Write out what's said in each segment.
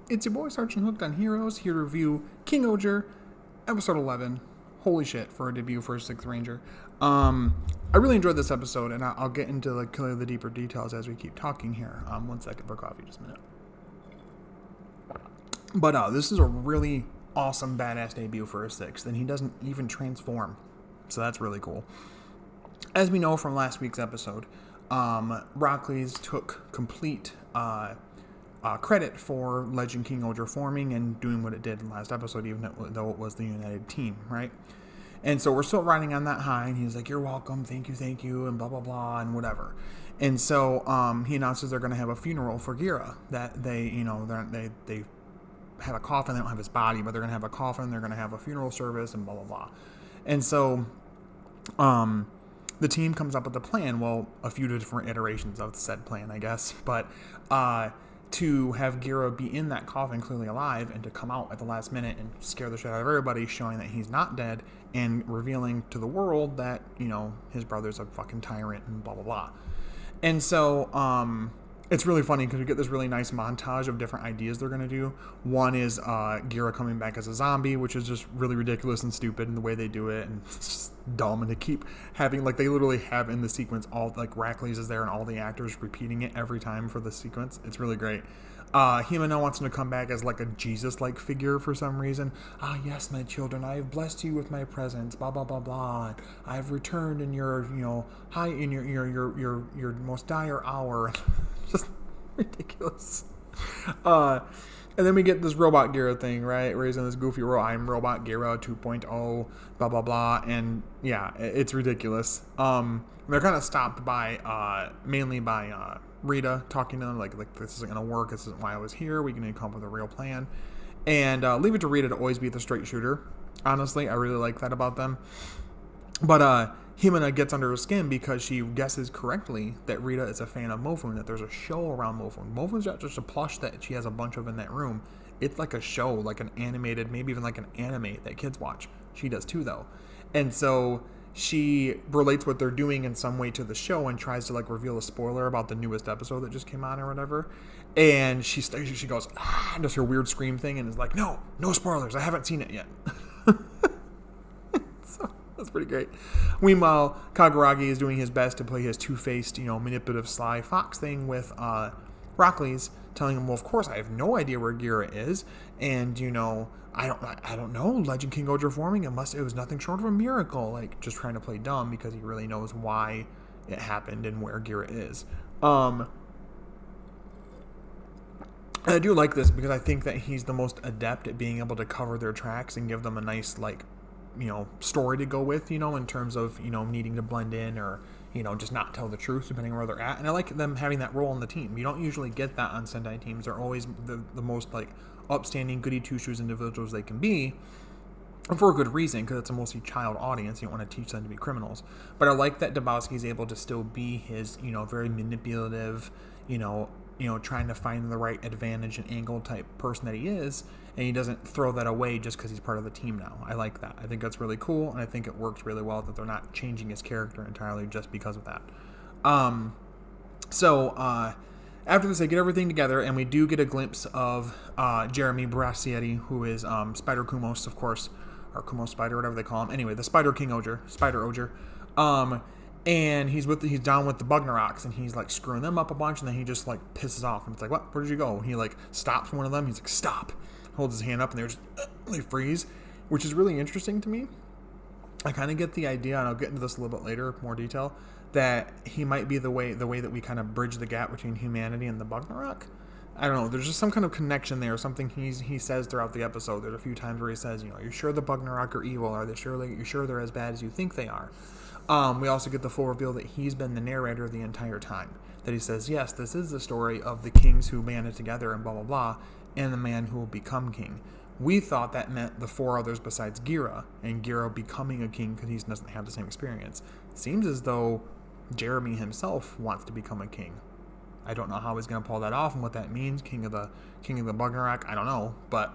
It's your boy Sergeant Hooked on Heroes, here to review King-Ohger, episode 11. Holy shit, for a debut for a 6th Ranger. I really enjoyed this episode, and I'll get into the deeper details as we keep talking here. 1 second for coffee, just a minute. But this is a really awesome, badass debut for a 6th, and he doesn't even transform. So that's really cool. As we know from last week's episode, Rockley's took complete credit for Legend King-Ohger forming and doing what it did in the last episode, even though it was the United Team, right? And so we're still riding on that high, and he's like, "You're welcome, thank you, and blah, blah, blah, and whatever." And so he announces they're going to have a funeral for Gira, that they have a coffin. They don't have his body, but they're going to have a coffin. They're going to have a funeral service and blah, blah, blah. And so the team comes up with a plan. Well, a few different iterations of said plan, I guess. But to have Gira be in that coffin clearly alive and to come out at the last minute and scare the shit out of everybody, showing that he's not dead and revealing to the world that, his brother's a fucking tyrant and blah, blah, blah. And so it's really funny because we get this really nice montage of different ideas they're going to do. One is Gira coming back as a zombie, which is just really ridiculous and stupid in the way they do it, and it's just dumb. And to keep having, they literally have in the sequence, all, Rackley's is there and all the actors repeating it every time for the sequence. It's really great. Himeno wants him to come back as a Jesus-like figure for some reason. Yes, my children, I have blessed you with my presence, blah, blah, blah, blah. I've returned in your, in your most dire hour. Just ridiculous. And then we get this Robot Gira thing, right? Where he's in this goofy role. I'm Robot Gira 2.0, blah, blah, blah. And yeah, it's ridiculous. They're kind of stopped by, mainly by Rita talking to them, like this isn't going to work. This isn't why I was here. We need to come up with a real plan. And leave it to Rita to always be the straight shooter. Honestly, I really like that about them. But Himeno gets under her skin because she guesses correctly that Rita is a fan of Mofun, that there's a show around Mofun. Mofun's not just a plush that she has a bunch of in that room. It's like a show, like an animated, maybe even like an anime that kids watch. She does too, though. And so she relates what they're doing in some way to the show and tries to reveal a spoiler about the newest episode that just came on or whatever. And she goes, does her weird scream thing and is like, no spoilers. I haven't seen it yet. That's pretty great. Meanwhile, Kaguragi is doing his best to play his two-faced, manipulative, sly fox thing with Rockley's, telling him, well, of course, I have no idea where Gira is, and, I don't know, Legend King-Ohger forming, it was nothing short of a miracle, just trying to play dumb because he really knows why it happened and where Gira is. And I do like this because I think that he's the most adept at being able to cover their tracks and give them a nice, story to go with, in terms of, needing to blend in or, just not tell the truth depending on where they're at. And I like them having that role on the team. You don't usually get that on Sentai teams. They're always the most, upstanding, goody two-shoes individuals they can be. And for a good reason, because it's a mostly child audience. You don't want to teach them to be criminals. But I like that Dabowski's able to still be his, very manipulative, trying to find the right advantage and angle type person that he is, and he doesn't throw that away just because he's part of the team now. I like that. I think that's really cool, and I think it works really well that they're not changing his character entirely just because of that. So after this, they get everything together, and we do get a glimpse of Jeremy Bracietti, who is Spider Kumos, of course, or Kumos Spider, whatever they call him. Anyway, the Spider King-Ohger, Spider Ohger. And he's down with the Bugnaroks, and he's screwing them up a bunch, and then he just pisses off, and it's like, what? Where did you go? And he stops one of them. He's like, stop. Holds his hand up, and they're just they freeze, which is really interesting to me. I kind of get the idea, and I'll get into this a little bit later, more detail, that he might be the way that we kind of bridge the gap between humanity and the Bugnarok. I don't know. There's just some kind of connection there. Something he says throughout the episode. There's a few times where he says, you're sure the Bugnarok are evil? Are they you're sure they're as bad as you think they are? We also get the full reveal that he's been the narrator the entire time. That he says, yes, this is the story of the kings who banded together and blah, blah, blah, and the man who will become king. We thought that meant the 4 others besides Gira, and Gira becoming a king because he doesn't have the same experience. Seems as though Jeremy himself wants to become a king. I don't know how he's going to pull that off and what that means. King of the Bugnarok, I don't know. But,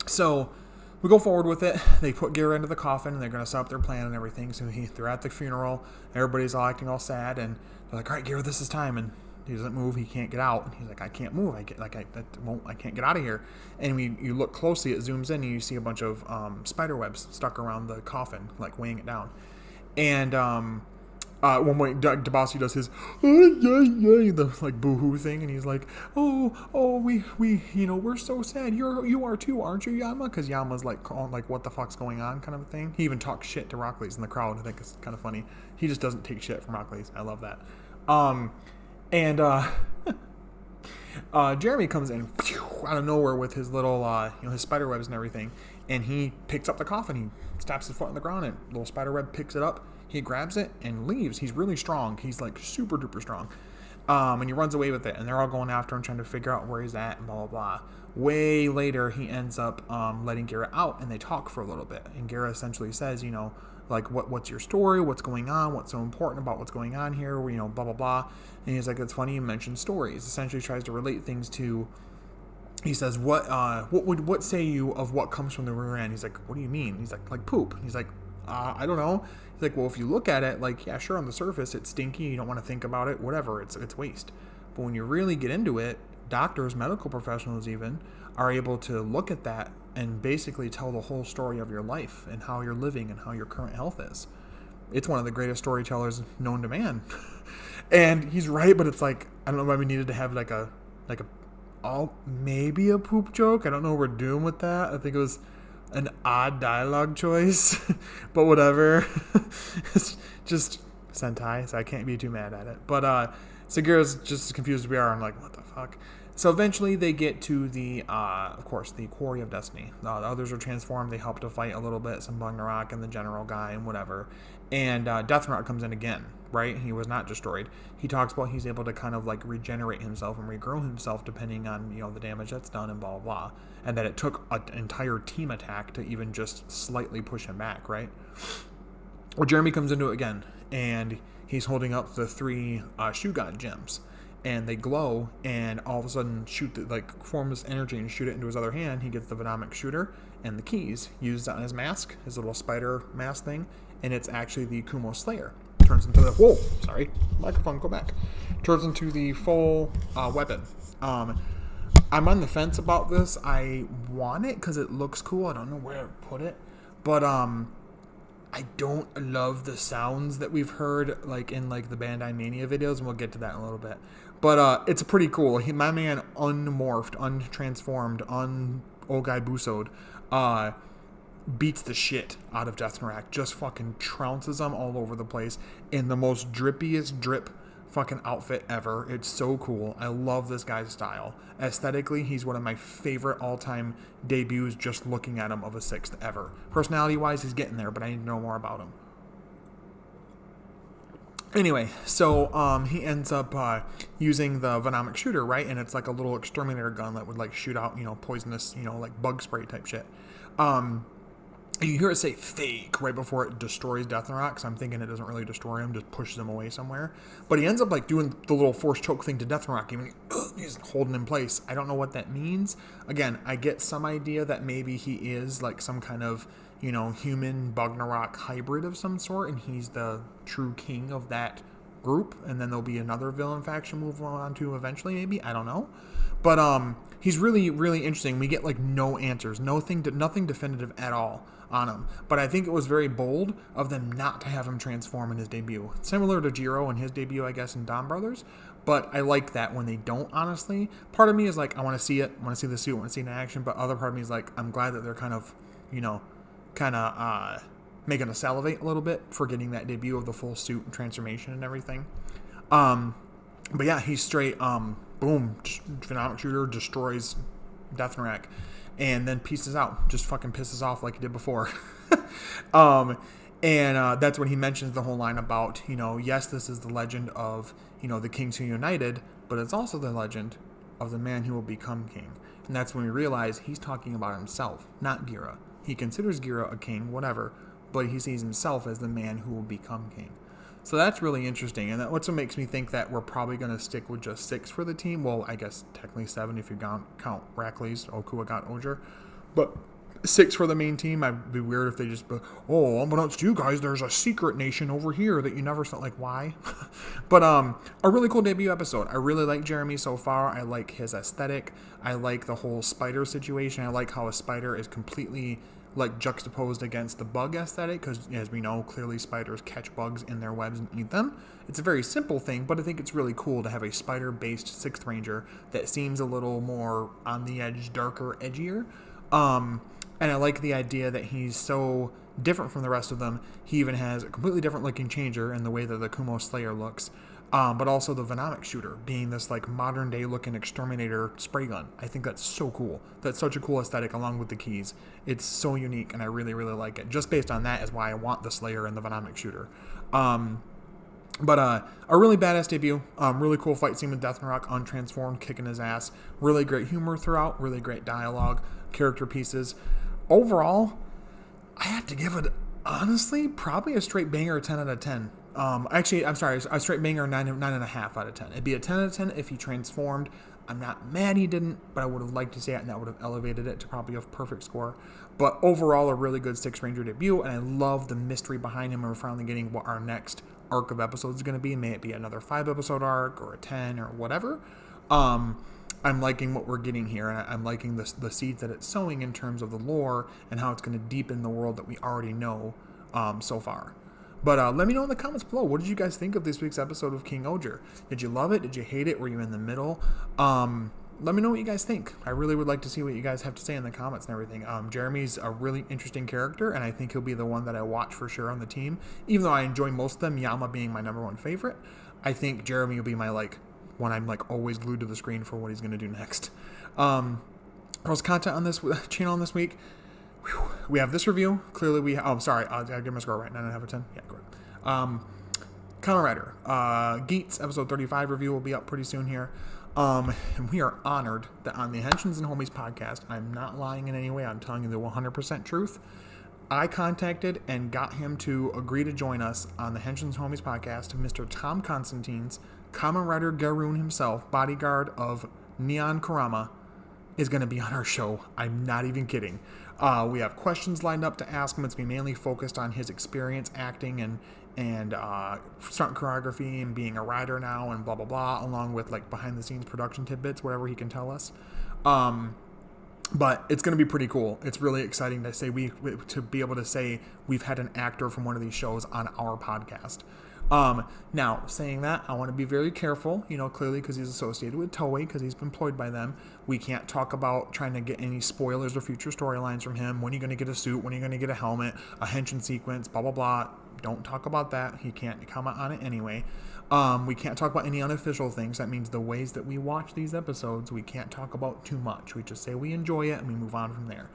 so we go forward with it. They put Gira into the coffin, and they're going to set up their plan and everything. So they're at the funeral. Everybody's all acting all sad, and they're like, all right, Gira, this is time. And He doesn't move. He can't get out. And he's like, I can't move. I can't get out of here. And you look closely, it zooms in, and you see a bunch of spider webs stuck around the coffin, like weighing it down. And at one point, Debussy does his the like boohoo thing, and he's like, we're so sad. You are too, aren't you, Yama? Because Yama's like calling, like, what the fuck's going on, kind of a thing. He even talks shit to Rockley's in the crowd. I think it's kind of funny. He just doesn't take shit from Rockley's. I love that. Jeremy comes in out of nowhere with his little, his spider webs and everything, and he picks up the coffin. He stabs his foot on the ground, and little spider web picks it up. He grabs it and leaves. He's really strong. He's like super duper strong. And he runs away with it, and they're all going after him, trying to figure out where he's at, and blah, blah, blah. Way later, he ends up letting Gara out, and they talk for a little bit. And Gara essentially says, like, what's your story? What's going on? What's so important about what's going on here? Blah, blah, blah. And he's like, it's funny you mentioned stories. Essentially tries to relate things to, he says, what say you of what comes from the rear end? He's like, what do you mean? He's like poop. He's like, I don't know. He's like, well, if you look at it, like, yeah, sure, on the surface, it's stinky. You don't want to think about it, whatever. It's waste. But when you really get into it, doctors, medical professionals even, are able to look at that and basically tell the whole story of your life and how you're living and how your current health is. It's one of the greatest storytellers known to man. And he's right, but it's like, I don't know why we needed to have maybe a poop joke. I don't know what we're doing with that. I think it was an odd dialogue choice, but whatever. It's just Sentai, so I can't be too mad at it. But Sagira's just as confused as we are. I'm like, what the fuck? So eventually they get to the, of course, the Quarry of Destiny. The others are transformed. They help to fight a little bit, some Ragnarok and the general guy and whatever. And Deathnarok comes in again, right? He was not destroyed. He talks about he's able to kind of like regenerate himself and regrow himself depending on, the damage that's done and blah, blah, blah. And that it took an entire team attack to even just slightly push him back, right? Well, Jeremy comes into it again, and he's holding up the 3 Shoe God gems. And they glow, and all of a sudden form this energy and shoot it into his other hand. He gets the Venomic shooter and the keys, used on his mask, his little spider mask thing, and it's actually the Kumo Slayer. Turns into microphone, go back. Turns into the full weapon. I'm on the fence about this. I want it because it looks cool. I don't know where to put it, but I don't love the sounds that we've heard like in like the Bandai Mania videos, and we'll get to that in a little bit. But it's pretty cool. My man unmorphed, untransformed, Ogai Busoed, beats the shit out of Deathnarok. Just fucking trounces them all over the place in the most drippiest drip fucking outfit ever. It's so cool. I love this guy's style. Aesthetically, he's one of my favorite all-time debuts just looking at him of a 6th ever. Personality-wise, he's getting there, but I need to know more about him. Anyway, so he ends up using the Venomic shooter, right? And it's like a little exterminator gun that would like shoot out, poisonous, like bug spray type shit. You hear it say fake right before it destroys Deathnarok, so I'm thinking it doesn't really destroy him, just pushes him away somewhere. But he ends up like doing the little force choke thing to Deathnarok, even he's holding in place. I don't know what that means. Again, I get some idea that maybe he is like some kind of, human Bugnarok hybrid of some sort, and he's the true king of that group, and then there'll be another villain faction move on to eventually, maybe. I don't know. But he's really, really interesting. We get like no answers, nothing definitive at all on him. But I think it was very bold of them not to have him transform in his debut. Similar to Jiro in his debut, I guess, in Dawn Brothers. But I like that when they don't, honestly. Part of me is like, I want to see it. I want to see the suit. I want to see it in action. But other part of me is like, I'm glad that they're kind of making us salivate a little bit for getting that debut of the full suit and transformation and everything. But yeah, he's straight, boom, Venomic shooter, destroys Deathnarok, and then pieces out, just fucking pisses off like he did before. And that's when he mentions the whole line about, yes, this is the legend of, the kings who united, but it's also the legend of the man who will become king. And that's when we realize he's talking about himself, not Gira. He considers Gira a king, whatever, but he sees himself as the man who will become king. So that's really interesting, and that's what makes me think that we're probably going to stick with just 6 for the team. Well, I guess technically 7 if you count Rackley's Okuagat Ohsama. But 6 for the main team. I'd be weird if they just, oh, unbeknownst to you guys, there's a secret nation over here that you never saw. Like, why? But a really cool debut episode. I really like Jeremy so far. I like his aesthetic. I like the whole spider situation. I like how a spider is completely like juxtaposed against the bug aesthetic, because as we know, clearly spiders catch bugs in their webs and eat them. It's a very simple thing, but I think it's really cool to have a spider-based 6th Ranger that seems a little more on the edge, darker, edgier. And I like the idea that he's so different from the rest of them. He even has a completely different looking changer in the way that the Kumo Slayer looks. But also the Venomic Shooter being this like modern day looking exterminator spray gun. I think that's so cool. That's such a cool aesthetic along with the keys. It's so unique and I really, really like it. Just based on that is why I want the Slayer and the Venomic Shooter. But a really badass debut. Really cool fight scene with Deathrock, untransformed, kicking his ass. Really great humor throughout. Really great dialogue, character pieces. Overall, I have to give it, honestly, probably a straight banger 10 out of 10. Actually, I'm sorry, a straight banger 9.5 out of 10. It'd be a 10 out of 10 if he transformed. I'm not mad he didn't, but I would have liked to see it, and that would have elevated it to probably a perfect score. But overall, a really good 6th Ranger debut, and I love the mystery behind him, and we're finally getting what our next arc of episodes is going to be. May it be another 5-episode arc, or a 10, or whatever. I'm liking what we're getting here, and I'm liking the seeds that it's sowing in terms of the lore, and how it's going to deepen the world that we already know so far. But let me know in the comments below. What did you guys think of this week's episode of King-Ohger? Did you love it? Did you hate it? Were you in the middle? Let me know what you guys think. I really would like to see what you guys have to say in the comments and everything. Jeremy's a really interesting character, and I think he'll be the one that I watch for sure on the team. Even though I enjoy most of them, Yama being my number 1 favorite, I think Jeremy will be my, when I'm, always glued to the screen for what he's going to do next. There's content on this channel on this week. We have this review. Clearly we... Oh, sorry. I'll give my score right. 9.5 out of 10. Yeah, correct. Kamen Rider. Geats, episode 35 review will be up pretty soon here. And we are honored that on the Henshins and Homies podcast, I'm not lying in any way. I'm telling you the 100% truth. I contacted and got him to agree to join us on the Henshins and Homies podcast. Mr. Tom Constantine's Kamen Rider Garoon himself, bodyguard of Neon Kurama, is going to be on our show. I'm not even kidding. We have questions lined up to ask him. It's going to be mainly focused on his experience acting and stunt choreography and being a rider now and blah, blah, blah, along with behind the scenes production tidbits, whatever he can tell us. But it's going to be pretty cool. It's really exciting to say to be able to say we've had an actor from one of these shows on our podcast. Now, saying that, I want to be very careful, clearly because he's associated with Toei, because he's employed by them. We can't talk about trying to get any spoilers or future storylines from him. When are you going to get a suit? When are you going to get a helmet? A henshin sequence? Blah, blah, blah. Don't talk about that. He can't comment on it anyway. We can't talk about any unofficial things. That means the ways that we watch these episodes, we can't talk about too much. We just say we enjoy it and we move on from there.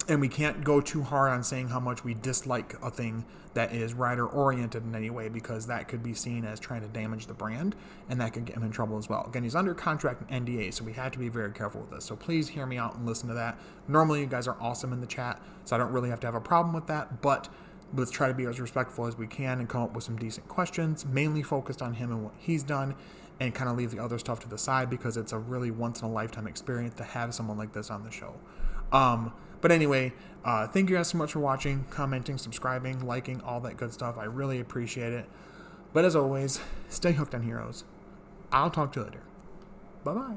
And we can't go too hard on saying how much we dislike a thing that is rider-oriented in any way, because that could be seen as trying to damage the brand, and that could get him in trouble as well. Again, he's under contract and NDA, so we have to be very careful with this. So please hear me out and listen to that. Normally, you guys are awesome in the chat, so I don't really have to have a problem with that, but let's try to be as respectful as we can and come up with some decent questions, mainly focused on him and what he's done, and kind of leave the other stuff to the side, because it's a really once-in-a-lifetime experience to have someone like this on the show. But anyway, thank you guys so much for watching, commenting, subscribing, liking, all that good stuff. I really appreciate it. But as always, stay hooked on heroes. I'll talk to you later. Bye-bye.